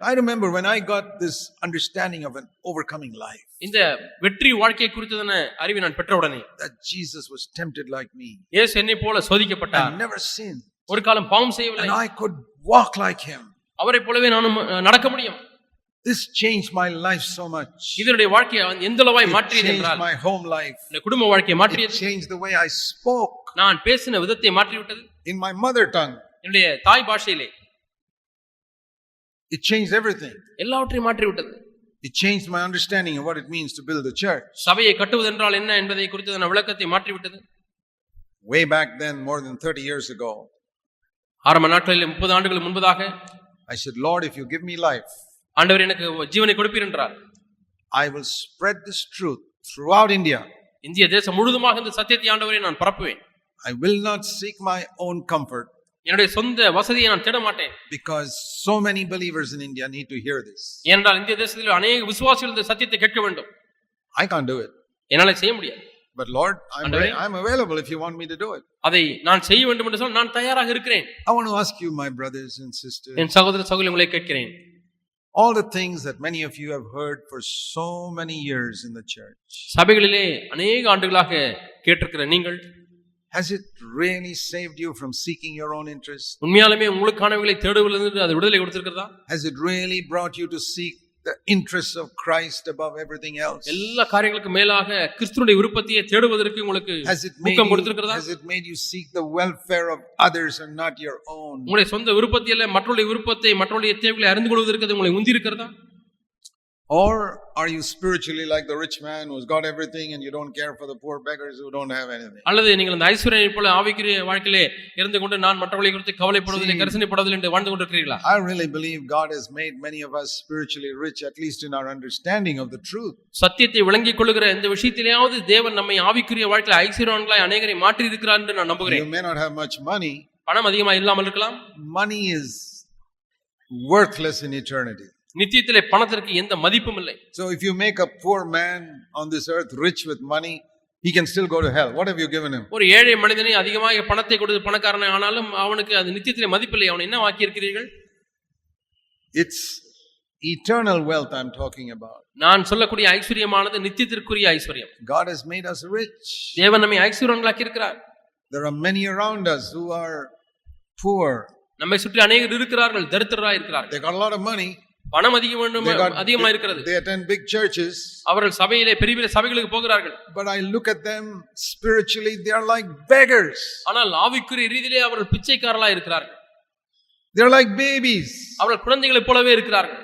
I remember when I got this understanding of an overcoming life. இந்த வெற்றி வாழ்க்கை குறித்ததான அறிவை நான் பெற்ற உடனே That Jesus was tempted like me. இயேசு என்னை போல சோதிக்கப்பட்டார். And never sinned. ஒரு காலம் பாவம் செய்யவில்லை. And I could walk like him. அவரை போலவே நானும் நடக்க முடியும். This changed my life so much. இதனுடைய வாழ்க்கையை எந்தளவாய் மாற்றியது என்றால் my home life. இந்த குடும்ப வாழ்க்கையை மாற்றியது. It changed the way I spoke. நான் பேசின விதத்தை மாற்றி விட்டது. In my mother tongue. என்னுடைய தாய் பாஷையிலே. It changed everything. எல்லாவற்றையும் மாற்றி விட்டது. It changed my understanding of what it means to build a church. சபையை கட்டுவது என்றால் என்ன என்பதை குறித்ததான விளக்கத்தை மாற்றி விட்டது. Way back then, more than 30 years ago. ஆரம்ப நாட்களில் 30 ஆண்டுகளுக்கு முன்பதாக I said, Lord, if you give me life, ஆண்டவர் எனக்கு ஜீவனை கொடுப்பீர் என்றார். I will spread this truth throughout India. இந்திய தேசம் முழுவதுமாக இந்த சத்தியத்தை ஆண்டவரே நான் பரப்புவேன். I will not seek my own comfort. என்னுடைய சொந்த வசதியை நான் தேட மாட்டேன். Because so many believers in India need to hear this. ஏனென்றால் இந்திய தேசத்தில் அநேக விசுவாசிகள் இந்த சத்தியத்தை கேட்க வேண்டும். I can't do it. என்னால செய்ய முடியாது. But Lord, I'm available if you want me to do it. அதை நான் செய்ய வேண்டும் என்று சொன்னால் நான் தயாராக இருக்கிறேன். I want to ask you, my brothers and sisters. என் சகோதர சகோதரிகளை உங்களை கேட்கிறேன். All the things that many of you have heard for so many years in the church. சபைகளிலே அநேக ஆண்டுகளாக கேட்டிருக்கிற நீங்கள், has it really saved you from seeking your own interest? உண்மையாலுமே உங்களுக்கானவைகளை தேடுவதிலிருந்து அது விடுதலை கொடுத்திருக்கிறதா? Has it really brought you to seek the interests of Christ above everything else? எல்லா காரியங்களுக்கும் மேலாக கிறிஸ்துவினுடைய விருப்பத்தையே தேடுவதற்கு உங்களுக்கு ஊக்கம் கொடுத்திருக்கிறதா? Has it made you seek the welfare of others and not your own? உங்களுடைய சொந்த விருப்பத்தை அல்ல மற்றவருடைய விருப்பத்தை மற்றவருடைய தேவைகளை அறிந்து கொள்வதற்கு அது உங்களை உந்தி இருக்கிறதா? Or are you spiritually like the rich man who's got everything and you don't care for the poor beggars who don't have anything? அல்லது நீங்கள் அந்த ஐஸ்வர்யனை போல ஆவிக்குரிய வாழ்க்கையிலே இருந்து கொண்டு நான் மற்றவர்களை குறித்து கவலைப்படுவதில்லை கரிசனைப்படுவதில்லை என்று வாழ்ந்து கொண்டிருக்கிறீர்களா? I really believe God has made many of us spiritually rich, at least in our understanding of the truth. சத்தியத்தை விளங்கிக் கொள்ளுகிற இந்த விஷயத்திலேயாவது தேவன் நம்மை ஆவிக்குரிய வாழ்க்கையில ஐஸ்வர்யவான்களாய் அநேகரை மாற்றி இருக்கிறார் என்று நான் நம்புகிறேன். You may not have much money. பணம் அதிகமாக இல்லாமல் இருக்கலாம். Money is worthless in eternity. நித்தியத்திலே பணத்திற்கு எந்த மதிப்பும் இல்லை. So if you make a poor man on this earth rich with money, he can still go to hell. What have you given him? ஒரு ஏழை மனிதனை அதிகமாக பணத்தை கொடுத்து பணக்காரனை ஆனாலும் அவனுக்கு அது நித்தியத்திலே மதிப்பில்லை. அவனை என்ன ஆக்கி இருக்கிறீர்கள்? It's eternal wealth I'm talking about. நான் சொல்லக்கூடிய ஐஸ்வரியமானது நித்தியத்திற்குரிய ஐஸ்வரியம். God has made us rich. தேவன் நம்மை ஐஸ்வரியவான்களாக்கி இருக்கிறார். There are many around us who are poor. நம்மை சுற்றி அநேகர் இருக்கிறார்கள், தரித்திரராய் இருக்கிறார்கள். They got a lot of money. பணம் அதிகமா இருக்கிறது. They attend big churches. அவர்கள் சபையிலே பெரிய பெரிய சபைகளுக்கு போகிறார்கள். But I look at them spiritually, they are like beggars. ஆனால் ஆவிக்குரிய ரீதியிலே அவர்கள் பிச்சைக்காரர்களாய் இருக்கிறார்கள். They are like babies. அவர்கள் குழந்தைகளைப் போலவே இருக்கிறார்கள்.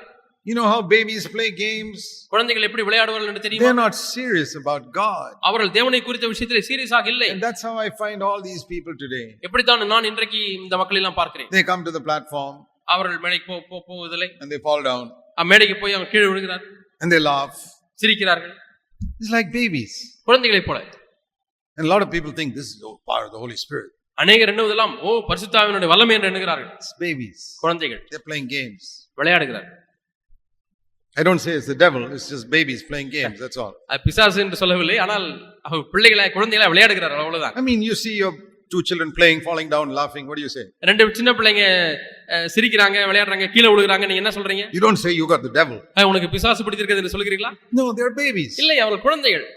You know how babies play games? குழந்தைகள் எப்படி விளையாடுவார்கள் என்று தெரியுமா? They are not serious about God. அவர்கள் தேவனை குறித்த விஷயத்திலே சீரியஸாக இல்லை. And that's how I find all these people today. எப்படி தான் நான் இன்றைக்கு இந்த மக்களை எல்லாம் பார்க்கிறேன். They come to the platform. அவர்கள் மேடைக்கு போவதில்லை. And they fall down. மேடைக்கு போய் அவங்க கீழே விழுகிறார்கள். And they laugh. சிரிக்கிறார்கள். It's like babies. குழந்தைகளைப் போல. And a lot of people think this is the power of the Holy Spirit. அநேகர் எண்ணுவதெல்லாம் பரிசுத்த ஆவியினுடைய வல்லமை என்று எண்ணுகிறார்கள். It's babies. குழந்தைகள். They're playing games. விளையாடுகிறார்கள். I don't say it's the devil, it's just babies playing games, that's all. பிசாசு என்று சொல்லவில்லை, ஆனால் பிள்ளைகளை குழந்தைகளை விளையாடுகிறார்கள், அவ்வளவுதான். I mean, you see your two children playing, falling down, laughing, what do you say? ரெண்டு சின்ன பிள்ளைங்க சிரிக்கிறாங்க, விளையாடுறாங்க, கீழே விழுகிறாங்க, நீங்க என்ன சொல்றீங்க? You don't say you got the devil. உனக்கு பிசாசு பிடிச்சிருக்குது என்று சொல்கிறீங்களா? No, they're babies. இல்லை, அவர்கள் குழந்தைகள்.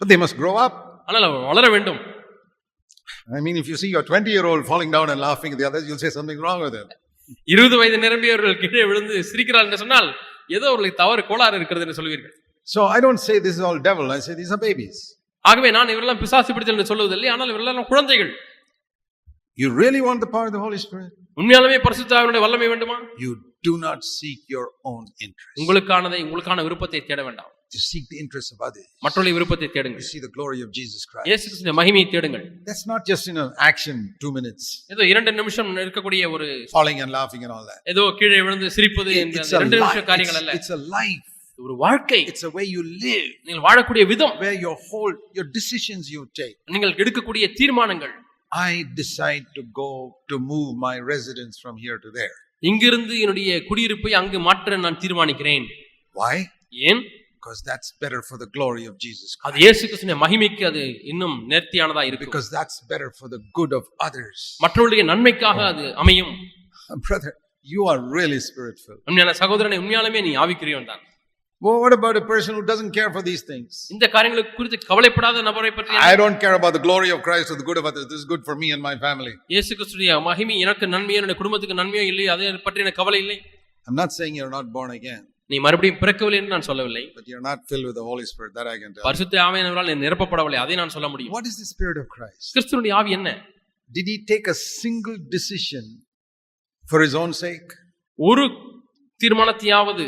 But they must grow up. ஆனால் வளர வேண்டும். I mean, if you see your 20-year-old falling down and laughing at the others, you'll say something wrong with them. 20 வயது நிரம்பியவர்கள் கீழே விழுந்து சிரிக்கிறார்கள் என்று சொன்னால் ஏதோ அவர்களுக்கு தவறு கோளாறு இருக்கிறது என்று சொல்வீர்கள். So I don't say this is all devil, I say these are babies. ஆகவே நான் இவரெல்லாம் பிசாசு பிடித்தல் என்று சொல்வதில்லை, ஆனால் இவரெல்லாம் குழந்தைகள். You really want the power of the Holy Spirit? உண்மையாலுமே பரிசுத்த ஆவியினுடைய வல்லமை வேண்டுமா? You do not seek your own interest. உங்களுக்கான விருப்பத்தை தேட வேண்டாம். You seek the interests of others. மற்றவருடைய விருப்பத்தை தேடுங்கள். You see the glory of Jesus Christ. இயேசு கிறிஸ்துவின் மகிமையை தேடுங்கள். That's not just in an action 2 minutes. ஏதோ 2 நிமிஷம் இருக்கக்கூடிய ஒரு falling and laughing and all that. ஏதோ கீழே விழுந்து சிரிப்பது என்ற 2 நிமிஷ காரியங்கள் அல்ல. It's a life. ஒரு வாழ்க்கை. It's a way you live. நீங்கள் வாழக்கூடிய விதம். Where your decisions you take. நீங்கள் எடுக்கக்கூடிய தீர்மானங்கள். I decide to move my residence from here to there. இங்கிருந்து என்னுடைய குடியிருப்பை அங்கு மாற்ற நான் தீர்மானிக்கிறேன். Why? ஏன்? Because that's better for the glory of Jesus Christ. அது இயேசு கிறிஸ்துவின் மகிமைக்கு அது இன்னும் நேர்த்தியானதா இருக்கும். Because that's better for the good of others. மற்றவர்களுடைய நன்மைக்காக அது அமையும். Brother, you are really spirit-filled. உண்மையான சகோதரனே, உண்மையாலுமே நீ ஆவிக்குரியவன் தான். Well, what about a person who doesn't care for these things? இந்த காரியங்களை குறித்து கவலைப்படாத நபரை பற்றி I don't care about the glory of Christ or the good of others. This is good for me and my family. இயேசு கிறிஸ்துவின் மகிமை எனக்கு நன்மையோ என்னுடைய குடும்பத்துக்கு நன்மையோ இல்லை, அதை பற்றி எனக்கு கவலை இல்லை. I'm not saying you're not born again. நீ மறுபடியும் பிறக்கவில்லை என்று நான் சொல்லவில்லை. But you're not filled with the Holy Spirit, that I can tell. பரிசுத்த ஆவியானவரால் நீ நிரப்பப்படவில்லை, அதை நான் சொல்ல முடியும். What is the Spirit of Christ? கிறிஸ்துவின் ஆவி என்ன? Did he take a single decision for his own sake? ஒரு தீர்மானத்தையாவது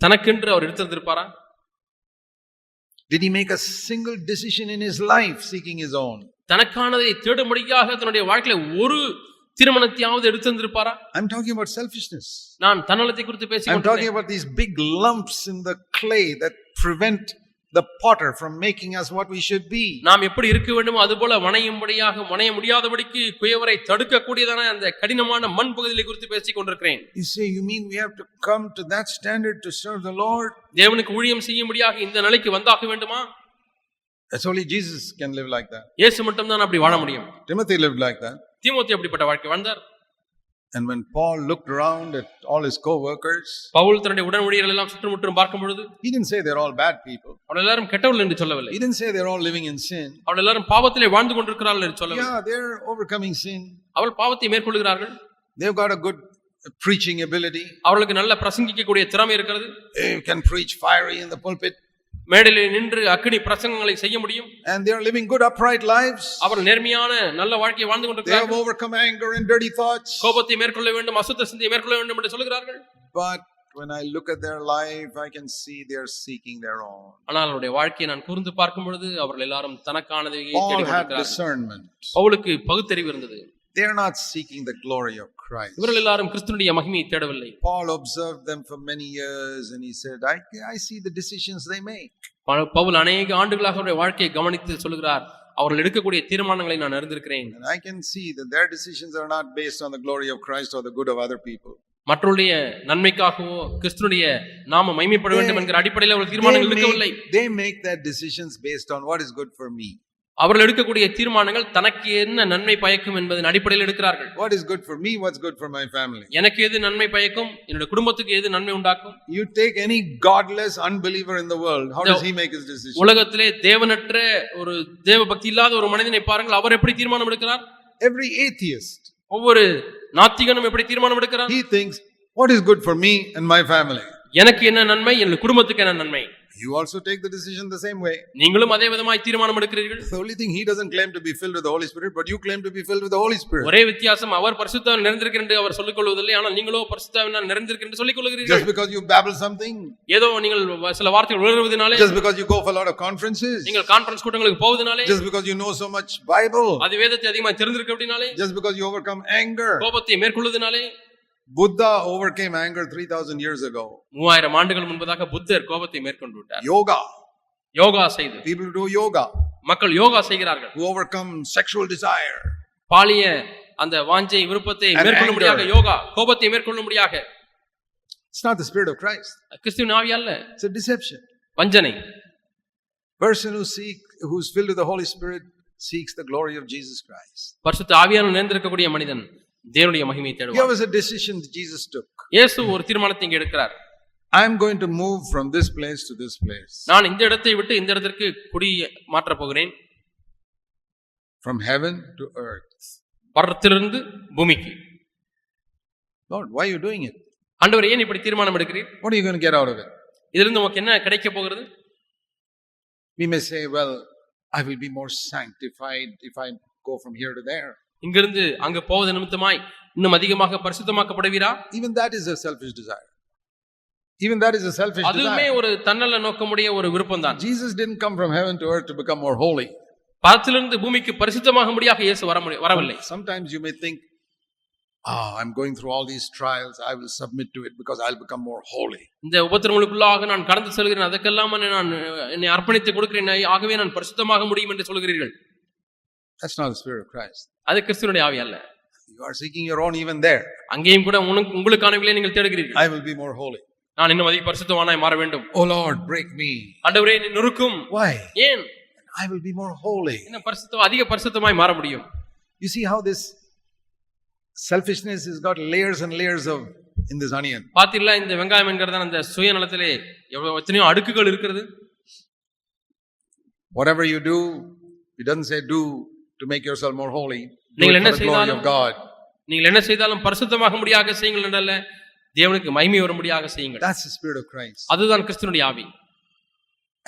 தனக்கென்று அவர் எடுத்திருப்பாரா? Did he make a single decision in his life seeking his own? தனக்கானதை தேடும்படியாக தன்னுடைய வாழ்க்கையில ஒரு தீர்மானத்தையாவது எடுத்திருப்பாரா? I'm talking about selfishness. நான் தன்னலத்தை குறித்து பேசிக் I'm talking about these big lumps in the clay that prevent the potter from making us what we should be. நாம் எப்படி இருக்க வேண்டுமோ அதுபோல வணைய முடியாதபடிக்கு குயவரை தடுக்கக்கூடியதான அந்த கடினமான மண் பகுதிகளை குறித்து பேசிக் கொண்டிருக்கிறேன். You say, you mean we have to come to that standard to serve the Lord? தேவனுக்கு ஊழியம் செய்யும்படியாக இந்த நிலைக்கு வந்தாக வேண்டுமா? That's only Jesus can live like that. இயேசு மட்டும் தான் அப்படி வாழ முடியும். Timothy lived like that. தீமோத்தேயு அப்படிப்பட்ட வாழ்க்கை வாழ்ந்தார். And when Paul looked around at all his co-workers, Pavul தன்னுடைய உடன் ஊழியர்கள் எல்லாம் சுற்றுமுற்றும் பார்க்கும் பொழுது, he didn't say they're all bad people. அவர்கள் எல்லாரும் கெட்டவர்கள் என்று சொல்லவில்லை. He didn't say they're all living in sin. அவர்கள் எல்லாரும் பாவத்திலே வாழ்ந்து கொண்டிருக்கிறார்கள் என்று சொல்லவில்லை. Yeah, they're overcoming sin. அவர்கள் பாவத்தை மேற்கொள்கிறார்கள். They've got a good preaching ability. அவர்களுக்கு நல்ல பிரசங்கிக்கக்கூடிய திறமை இருக்கிறது. They can preach fiery in the pulpit. மேடையிலே நின்று அக்கினி பிரசங்கங்களை செய்ய முடியும். And they are living good upright lives. அவர்கள் நேர்மையான நல்ல வாழ்க்கையை வாழ்ந்து They கொண்டிருக்கிறார்கள். have overcome anger and dirty thoughts. கோபத்தை மேற்கொள்ள வேண்டும், அசுத்த சிந்தையை மேற்கொள்ள வேண்டும் என்று சொல்கிறார்கள். But when I look at their life, I can see they are seeking their own. ஆனால் அவருடைய வாழ்க்கையை நான் கூர்ந்து பார்க்கும் பொழுது அவர்கள் எல்லாரும் தனக்கானதை தேடிக் All had கொண்டிருக்கிறார்கள். discernment. பவுலுக்கு பகுத்தறிவு இருந்தது. They are not seeking the glory of Christ. இவர்கள் எல்லாரும் கிறிஸ்துவினுடைய மகிமையை தேடவில்லை. Paul observed them for many years and he said, I see the decisions they make. Pavul அநேக ஆண்டுகளாக அவருடைய வாழ்க்கையை கவனித்து சொல்கிறார், அவர்கள் எடுக்கக்கூடிய தீர்மானங்களை நான் அறிந்திருக்கிறேன். And I can see that their decisions are not based on the glory of Christ or the good of other people. மற்றவருடைய நன்மைக்காகவோ கிறிஸ்துவினுடைய நாம மகிமைப்பட வேண்டும் என்கிற அடிப்படையில் அவர்கள் தீர்மானங்கள் எடுக்கவில்லை. They make their decisions based on what is good for me. அவர்கள் எடுக்கக்கூடிய தீர்மானங்கள் தனக்கு என்ன நன்மை பயக்கும் என்பதன் அடிப்படையில் எடுக்கிறார்கள். What is good for me, what's good for my family. எனக்கு எது நன்மை பயக்கும், என்னுடைய குடும்பத்துக்கு எது நன்மை உண்டாக்கும். You take any godless unbeliever in the world, how does he make his decision? உலகத்திலே தேவனற்ற ஒரு தேவ பக்தி இல்லாத ஒரு மனிதனை பாருங்கள், அவர் எப்படி தீர்மானம் எடுக்கிறார்? Every atheist, ஒவ்வொரு நாத்திகனும் எப்படி தீர்மானம் எடுக்கிறார்? he thinks, what is good for me and my family? எனக்கு என்ன நன்மை, என்னுடைய குடும்பத்துக்கு என்ன நன்மை. You also take the decision the same way. நீங்களும் அதே விதமாய் தீர்மானம் எடுக்கிறீர்கள். The only thing, he doesn't claim to be filled with the Holy Spirit, but you claim to be filled with the Holy Spirit. ஒரே வித்தியாசம், அவர் பரிசுத்தாவினால் நிறைந்திருக்கிறார் என்று அவர் சொல்லிக் கொள்வதில்லை, ஆனால் நீங்களோ பரிசுத்தாவினால் நிறைந்திருக்கிறீர் என்று சொல்லிக் கொள்கிறீர்கள். Just because you babble something, ஏதோ நீங்கள் சில வார்த்தைகள் உணர்வதினாலே, just because you go for a lot of conferences, நீங்கள் கான்ஃபரன்ஸ் கூட்டங்களுக்கு போவதினாலே, just because you know so much Bible, அது வேதத்தை அதிகமாக தெரிந்திருக்கிறபடினாலே, just because you overcome anger. கோபத்தை மேற்கொள்வதினாலே. Buddha overcame anger 3000 years ago. 3000 ஆண்டுகள் முன்பதாக புத்தர் கோபத்தை மேற்கொண்டு விட்டார். Yoga செய்து, people do yoga, மக்கள் யோகா செய்கிறார்கள். who overcome sexual desire, பாலிய அந்த வாஞ்சை விருப்பத்தை மேற்கொள்ளும்படியாக யோகா, கோபத்தை மேற்கொள்ளும்படியாக. It's not the Spirit of Christ. கிறிஸ்துவின் ஆவி அல்ல, it's a deception. வஞ்சனை. Person who's filled with the Holy Spirit seeks the glory of Jesus Christ. பரிசுத்த ஆவியானவர் நிறைந்திருக்கக்கூடிய மனிதன் தேவனுடைய மகிமையை தேடுவார். Here was a decision that Jesus took. இயேசு ஒரு தீர்மானத்தை இங்கே எடுக்கிறார். I am going to move from this place to this place. நான் இந்த இடத்தை விட்டு இந்த இடத்திற்கு குடி மாற்ற போகிறேன். From heaven to earth. பரத்திலிருந்து பூமிக்கு. Lord, why are you doing it? ஆண்டவரே, ஏன் இப்படி தீர்மானம் எடுக்கிறீர்? What are you going to get out of it? இதிலிருந்து உங்களுக்கு என்ன கிடைக்க போகிறது? We may say, well, I will be more sanctified if I go from here to there. இங்கிருந்து அங்க போவது நிமித்தமாய் இன்னும் அதிகமாக பரிசுத்தமாக்கப்படுவீரா? Even that is a selfish desire. Even that is a selfish desire. அதுமே ஒரு தன்னல நோக்கமுடைய ஒரு விருப்பம் தான். Jesus didn't come from heaven to earth to become more holy. பரத்திலிருந்து பூமிக்கு பரிசுத்தமாகும்படியாக இயேசு வரவில்லை. Sometimes you may think, I'm going through all these trials, I will submit to it because I'll become more holy. இந்த உபத்திரவங்களுக்குள்ளாக நான் கடந்து செல்கிறேன், அதற்கெல்லாம் நான் என்னை அர்ப்பணித்து கொடுக்கிறேன், ஆகவே நான் பரிசுத்தமாக முடியும் என்று சொல்கிறீர்கள். That's not the Spirit of Christ. அது கிறிஸ்துவினுடைய ஆவி அல்ல. You are seeking your own even there. அங்கேயும் கூட உங்களுக்கானவர்களே நீங்கள் தேடுகிறீர்கள். I will be more holy. நான் இன்னும் அதிக பரிசுத்தவானாய் மாற வேண்டும். Oh Lord, break me. ஆண்டவரே, என்னை நொறுக்கும். Why? ஏன்? I will be more holy. இன்னும் அதிக பரிசுத்தமாய் மாற முடியும். You see how this selfishness has got layers and layers of in this onion? பாத்தீங்களா இந்த வெங்காயம் என்கிறத அந்த சுயநலத்திலே எத்தனையோ அடுக்குகள் இருக்கிறது. Whatever you do, it doesn't say do to make yourself more holy. நீங்கள் என்ன செய்தாலும் நீங்கள் என்ன செய்தாலும் பரிசுத்தமாக முடியாக செய்யுங்கள் என்றல்ல, தேவனுக்கு மகிமை வரும்படியாக செய்யுங்கள். That's the spirit of Christ. அதுதான் கிறிஸ்துவினுடைய ஆவி.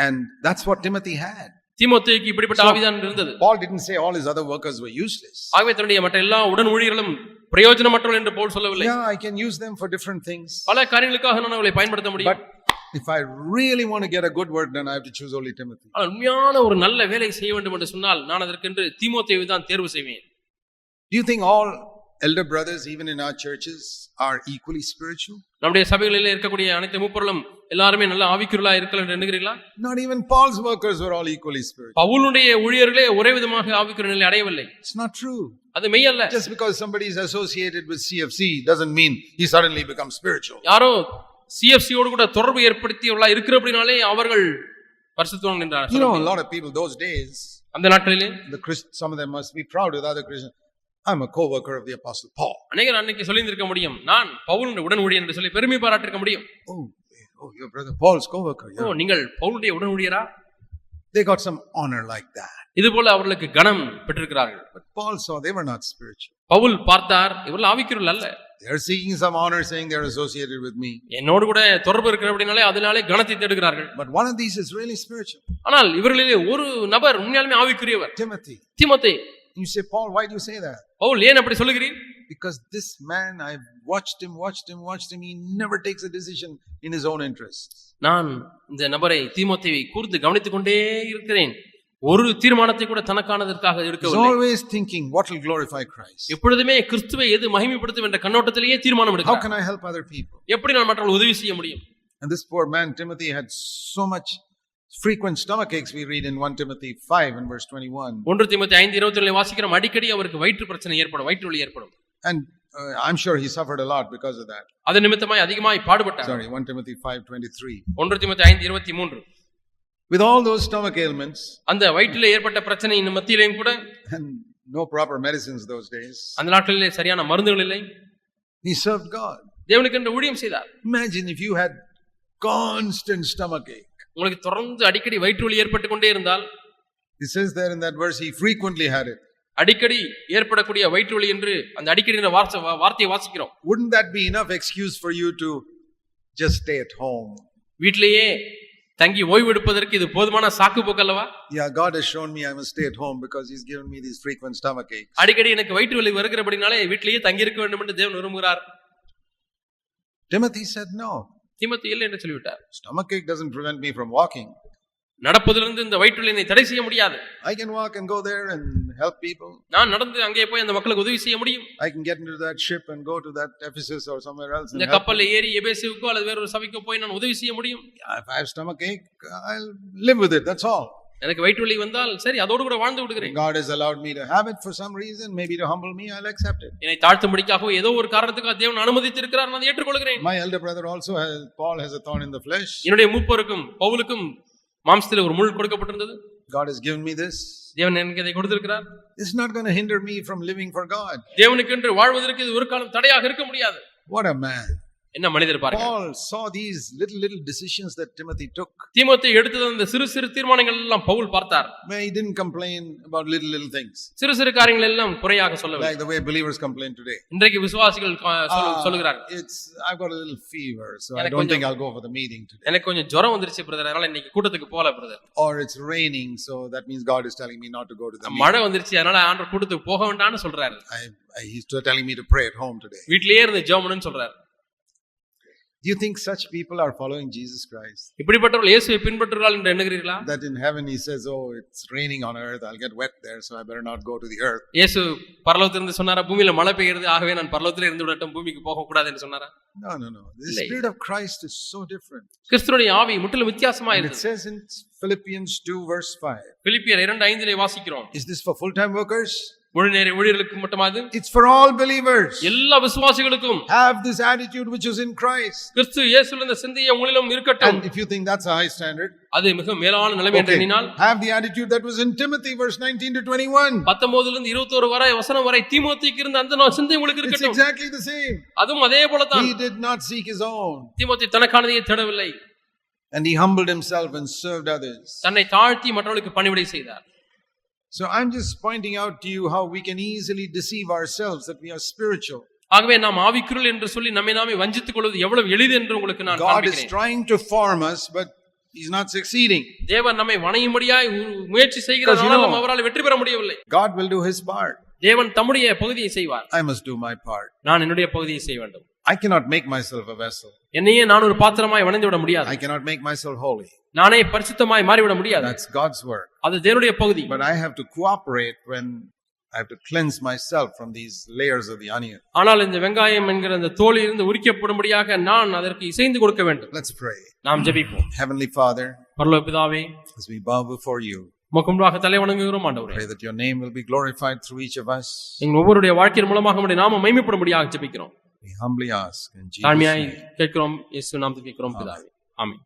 And that's what Timothy had. தீமோத்தேயுக்கு இப்படிப்பட்ட ஆவிதான் இருந்தது. Paul didn't say all his other workers were useless. ஆகவே தன்னுடைய மற்ற எல்லா உடன் ஊழியர்களும் பிரயோஜனமற்றவர்கள் என்று பவுல் சொல்லவில்லை. Yeah, I can use them for different things. பல காரியங்களுக்காக நான் அவர்களை பயன்படுத்த முடியும். But if I really want to get a good work done, I have to choose only Timothy. ஆனால் உண்மையான ஒரு நல்ல வேலை செய்ய வேண்டும் என்று சொன்னால் நான் அதற்கென்று தீமோத்தேயுவை தான் தேர்வு செய்வேன். Do you think all elder brothers even in our churches are equally spiritual? நம்முடைய சபைகளிலே இருக்கக்கூடிய அனைத்து மூப்பர்களும் எல்லாரும் நல்ல ஆவிக்குரியவர்களாக இருக்கலாம் என்று எண்ணுகிறீர்களா? Not even Paul's workers were all equally spiritual. பவுலுடைய ஊழியர்களே ஒரே விதமாக ஆவிக்குரிய நிலையை அடையவில்லை. It's not true. அது மெய்யல்ல. Just because somebody is associated with CFC doesn't mean he suddenly becomes spiritual. யாரோ CFC ஓடு கூட தொடர்பு ஏற்படுத்தியவர்களா இருக்கிறபடினாலே அவர்கள் பரிசுத்தவான்கள் என்றார்கள். You know, a lot of people those days, அந்த நாட்களிலே some of them must be proud with other Christians. I'm a co-worker of the apostle Paul. அநேகர் அன்னைக்கு சொல்லியிருக்க முடியும், நான் பவுலுடைய உடன் ஊழியர் என்று சொல்லி பெருமை பாராட்டிருக்க முடியும். Oh, your brother Paul's co-worker. ஓ, நீங்கள் பவுலுடைய உடன் ஊழியரா? They got some honor like that. இதுபோல அவர்களுக்கு கனம் பெற்றிருக்கிறார்கள். But Paul saw they were not spiritual. Pavul பார்த்தார், இவர்கள் ஆவிக்குரியவர்கள் அல்ல. They are seeking some honor, saying they are associated with me. என்னோடு கூட தொடர்பு இருக்கிறபடினாலே அதனாலே கனத்தை தேடுகிறார்கள். But one of these is really spiritual. ஆனால் இவர்களிலே ஒரு நபர் உண்மையாலுமே ஆவிக்குரியவர். Timothy. தீமோத்தேயு. You say, Paul, why do you say that? Pavul ஏன் அப்படி சொல்லுகிறீர்? Because this man, I've watched him. He never takes a decision in his own interest. நான் இந்த நபரை தீமோத்தேயுவை கூர்ந்து கவனித்துக் கொண்டே இருக்கிறேன். ஒரு தீர்மானத்தை கூட தனக்கானதற்காக எடுக்கவில்லை. Always thinking what will glorify Christ. எப்பொழுதுமே கிறிஸ்துவை எது மகிமைப்படுத்தும் என்ற கண்ணோட்டத்திலேயே தீர்மானம் எடுக்கிறார். How can I help other people? எப்படி நான் மற்றவர்களுக்கு உதவி செய்ய முடியும்? And this poor man Timothy had so much frequent stomach aches, we read in 1 Timothy 5 and verse 21. 1 தீமோத்தேயு 5:21 வாசிக்கிறோம், அடிக்கடி அவருக்கு வயிற்று பிரச்சனை ஏற்படும், வயிற்று வலி ஏற்படும். And I'm sure he suffered a lot because of that. அது நிமித்தமாய் அதிகமாய் பாடுபட்டார். 1 Timothy 5:23. 1 தீமோத்தேயு 5:23. With all those stomach ailments, அந்த வயிற்றிலே ஏற்பட்ட பிரச்சனையின் மத்தியிலேயும் கூட, and no proper medicines those days, அந்த நாட்களிலே சரியான மருந்துகள் இல்லை, he served God. தேவனுக்கென்று ஊழியம் செய்தார். Imagine if you had constant stomach ache. உங்களுக்கு தொடர்ந்து அடிக்கடி வயிற்று வலி ஏற்பட்டு கொண்டே இருந்தால், It says there in that verse he frequently had it. அடிக்கடி ஏற்படக்கூடிய வயிற்று வலி என்று அந்த அடிக்கடி என்ற வார்த்தையை வாசிக்கிறோம். Wouldn't that be enough excuse for you to just stay at home? வீட்டிலேயே தங்கி ஓய்வு எடுப்பதற்கு இது போதுமான சாக்கு போக்கு அல்லவா? Yeah, God has shown me I must stay at home because he's given me these frequent stomach aches. அடிக்கடி எனக்கு வயிற்று வலி வருகிறபடினாலே வீட்டிலேயே தங்கி இருக்க வேண்டும் என்று தேவன் விரும்புகிறார். Timothy said no. தீமோத்தேயு இல்லை என்று சொல்லிவிட்டார். Stomach ache doesn't prevent me from walking. நடப்பதிலிருந்து இந்த வயிற்று வலியை தடை செய்ய முடியாது. I can walk and go there and help people. நான் நடந்து அங்கே போய் அந்த மக்களுக்கு உதவி செய்ய முடியும். I can get into that ship and go to that Ephesus or somewhere else. இந்த கப்பல்ல ஏறி எபேசுவுக்கோ அல்லது வேற ஒரு சபைக்கோ போய் நான் உதவி செய்ய முடியும். If I have stomach ache, I'll live with it. That's all. எனக்கு வயிற்று வலி வந்தால் சரி, அதோடு கூட வாழ்ந்து விடுகிறேன். God has allowed me to have it for some reason, maybe to humble me, I'll accept it. என்னை தாழ்த்தும்படிக்காக ஏதோ ஒரு காரணத்துக்காக தேவன் அனுமதித்திருக்கிறார், நான் ஏற்றுக்கொள்கிறேன். My elder brother also has, Paul has a thorn in the flesh. என்னுடைய மூப்பருக்கும் பவுலுக்கும் மாம்சத்திலே ஒரு முள் கொடுக்கப்பட்டிருந்தது. God has given me this. தேவன் எனக்கு இதை கொடுத்திருக்கிறார். It's not going to hinder me from living for God. தேவனுக்கென்று வாழ்வதற்கு இது ஒரு காலம் தடையாக இருக்க முடியாது. What a man. என்ன மனிதர் பாருங்க. Paul saw these little decisions that Timothy took. தீமோத்தேயு எடுத்த அந்த சிறு தீர்மானங்கள் எல்லாம் பவுல் பார்த்தார். He didn't complain about little things. சிறு காரியங்கள் எல்லாம் குறையாக சொல்லவில்லை. Like the way believers complain today. இன்றைக்கு விசுவாசிகள் சொல்லுகிறார்கள், I've got a little fever, so I don't think I'll go for the meeting today. எனக்கு கொஞ்சம் ஜுரம் வந்துருச்சு பிரதர், அதனால இன்னைக்கு கூட்டத்துக்கு போகல brother. Or it's raining, so that means God is telling me not to go to the meeting. மழை வந்துருச்சு, அதனால ஆண்டவர் கூட்டத்துக்கு போக வேண்டாம்னு சொல்றாரு. He's telling me to pray at home today. வீட்லயே இருந்து ஜெபம் பண்ணுன்னு சொல்றாரு. Do you think such people are following Jesus Christ? இப்படிப்பட்டவர்கள் இயேசுவை பின்பற்றுகிறார்கள் என்று எண்ணுகிறீர்களா? That in heaven he says, oh, it's raining on earth, I'll get wet there, so I better not go to the earth. இயேசு பரலோகத்திலிருந்து சொன்னாரா, பூமியில மழை பெய்யுது, ஆகவே நான் பரலோகத்திலே இருந்து விடட்டும், பூமிக்கு போக கூடாது என்று சொன்னாரா? No. The spirit of Christ is so different. கிறிஸ்துவின் ஆவி முற்றிலும் வித்தியாசமா இருக்கு. It says in Philippians 2 verse 5. பிலிப்பியர் 2:5 வாசிக்கிறோம். Is this for full time workers? முழு நேர ஊழியர்களுக்கு மட்டுமா அது? It's for all believers. எல்லா விசுவாசிகளுக்கும் Have this attitude which is in Christ. கிறிஸ்து இயேசுவின் இந்த சிந்தை உங்களிலும் இருக்கட்டும். And if you think that's a high standard, அது மிக மேலான நிலைமை என்று எண்ணினால், have the attitude that was in Timothy verse 19 to 21. 19 லிருந்து 21 வரை வசனம் வரை தீமோத்தேயுக்கு இருந்த அந்த சிந்தை உங்களுக்கு It's இருக்கட்டும். exactly the same. அதுவும் அதே போல தான். He did not seek his own. தீமோத்தேயு தனக்கானதை தேடவில்லை. And he humbled himself and served others. தன்னை தாழ்த்தி மற்றவர்களுக்கு பணிவிடை செய்தார். So I'm just pointing out to you how we can easily deceive ourselves that we are spiritual. ஆகவே நாம் ஆவிக்குரியல் என்று சொல்லி நம்மை நாமே வஞ்சித்துக் கொள்வது எவ்வளவு எளிது என்று உங்களுக்கு நான் காண்பிக்கிறேன். God is trying to form us, but he's not succeeding. தேவன் நம்மை வணையும்படியாய் முயற்சி செய்கிறார், ஆனால் அவரால் வெற்றி பெற முடியவில்லை. God will do his part. தேவன் தம்முடைய பகுதியை செய்வார். I must do my part. நான் என்னுடைய பகுதியை செய்ய வேண்டும். I cannot make myself a vessel. என்னையே நான் ஒரு பாத்திரமாய் வணைந்து விட முடியாது. I cannot make myself holy. நானே பரிசுத்தமாய் மாறி விட முடியாது. That's God's work. அது தேவனுடைய பகுதி. But I have to cooperate when I have to cleanse myself from these layers of the onion. ஆனால் இந்த வெங்காயம் என்கிற அந்த தோலில் இருந்து உரிக்கப்படும்படியாக நான் அதற்கு இசைந்து கொடுக்க வேண்டும். Let's pray. நாம் ஜெபிப்போம். Heavenly Father, பரலோக பிதாவே, as we bow before you, உமக்கு முன்பாக தலை வணங்குகிறோம் ஆண்டவரே. pray that your name will be glorified through each of us. எங்கள் ஒவ்வொருடைய வாழ்க்கையின் மூலமாக உம்முடைய நாமம் மகிமைப்படும்படியாக ஜெபிக்கிறோம். We humbly ask in Jesus' தாழ்மையாய் name. கேட்கிறோம், இயேசு நாமத்தில் கேட்கிறோம் பிதாவே. ஆமென்.